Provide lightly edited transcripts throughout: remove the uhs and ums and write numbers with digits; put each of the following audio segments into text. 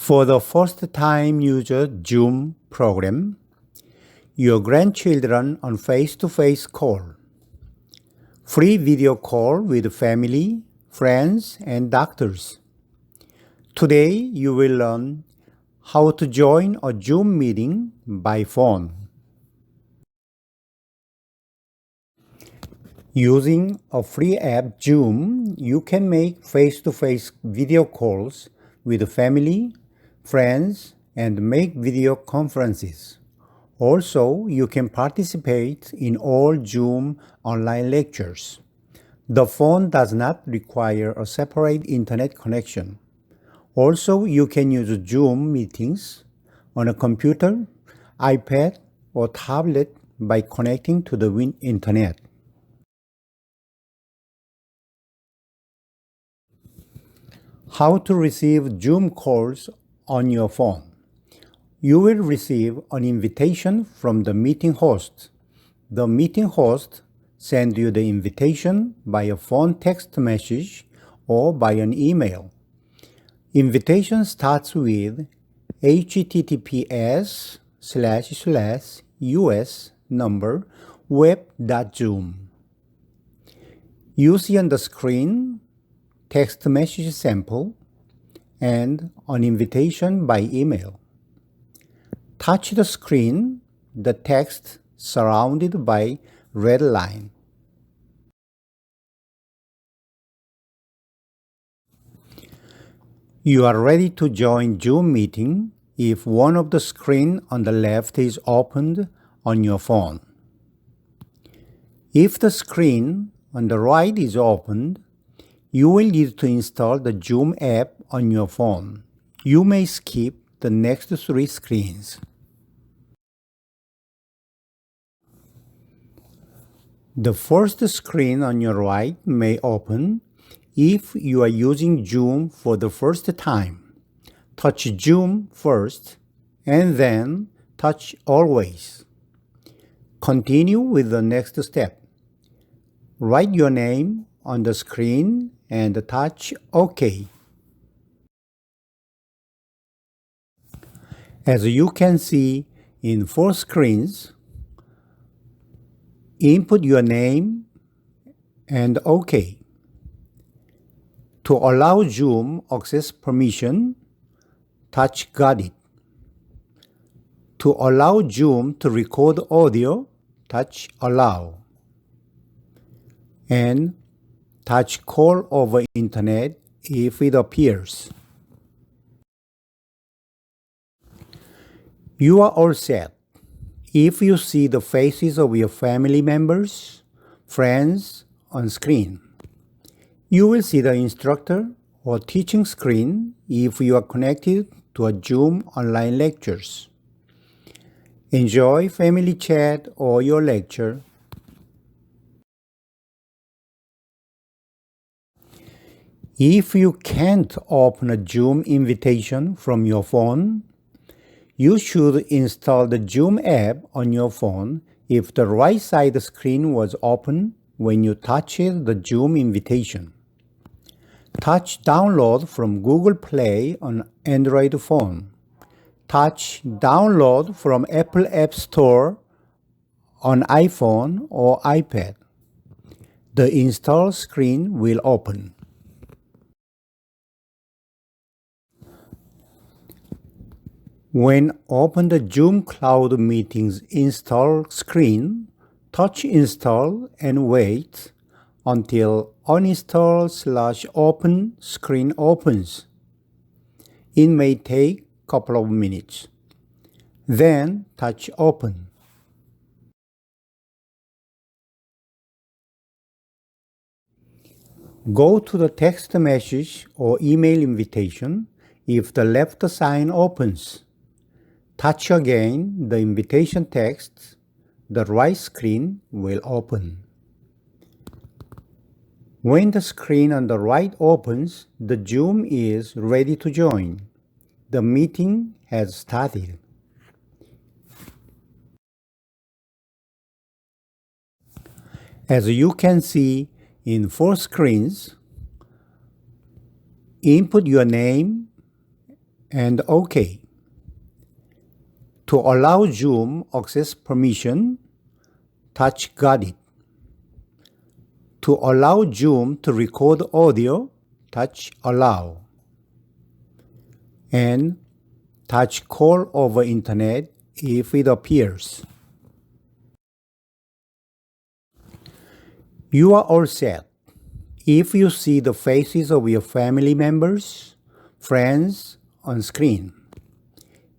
For the first time user Zoom program, your grandchildren on face-to-face call. Free video call with family, friends, and doctors. Today you will learn how to join a Zoom meeting by phone. Using a free app Zoom, you can make face-to-face video calls with family, friends, and make video conferences. Also, you can participate in all Zoom online lectures. The phone does not require a separate internet connection. Also, you can use Zoom meetings on a computer, iPad, or tablet by connecting to the internet. How to receive Zoom calls on your phone. You will receive an invitation from the meeting host. The meeting host sends you the invitation by a phone text message or by an email. Invitation starts with https://us number web.zoom. You see on the screen text message sample and an invitation by email. Touch the screen, the text surrounded by red line. You are ready to join Zoom meeting if one of the screen on the left is opened on your phone. If the screen on the right is opened, you will need to install the Zoom app on your phone. You may skip the next three screens. The first screen on your right may open if you are using Zoom for the first time. Touch Zoom first and then touch Always. Continue with the next step. Write your name on the screen and touch OK. As you can see in 4 screens, input your name and OK. To allow Zoom access permission, touch Got it. To allow Zoom to record audio, touch Allow. And touch Call over Internet if it appears. You are all set. If you see the faces of your family members, friends on screen, you will see the instructor or teaching screen if you are connected to a Zoom online lectures. Enjoy family chat or your lecture. If you can't open a Zoom invitation from your phone, you should install the Zoom app on your phone if the right side screen was open when you touched the Zoom invitation. Touch Download from Google Play on Android phone. Touch Download from Apple App Store on iPhone or iPad. The install screen will open. When open the Zoom Cloud Meetings install screen, touch Install and wait until Uninstall/Open screen opens. It may take a couple of minutes. Then touch Open. Go to the text message or email invitation if the left sign opens. Touch again the invitation text. The right screen will open. When the screen on the right opens, the Zoom is ready to join. The meeting has started. As you can see in 4 screens, input your name and OK. To allow Zoom access permission, touch Got it. To allow Zoom to record audio, touch Allow. And touch Call over Internet if it appears. You are all set. If you see the faces of your family members, friends on screen,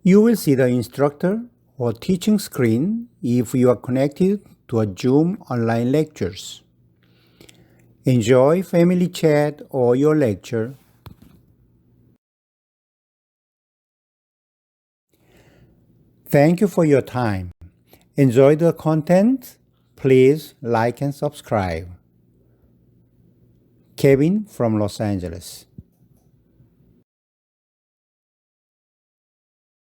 you will see the instructor or teaching screen if you are connected to a Zoom online lectures. Enjoy family chat or your lecture. Thank you for your time. Enjoy the content. Please like and subscribe. Kevin from Los Angeles.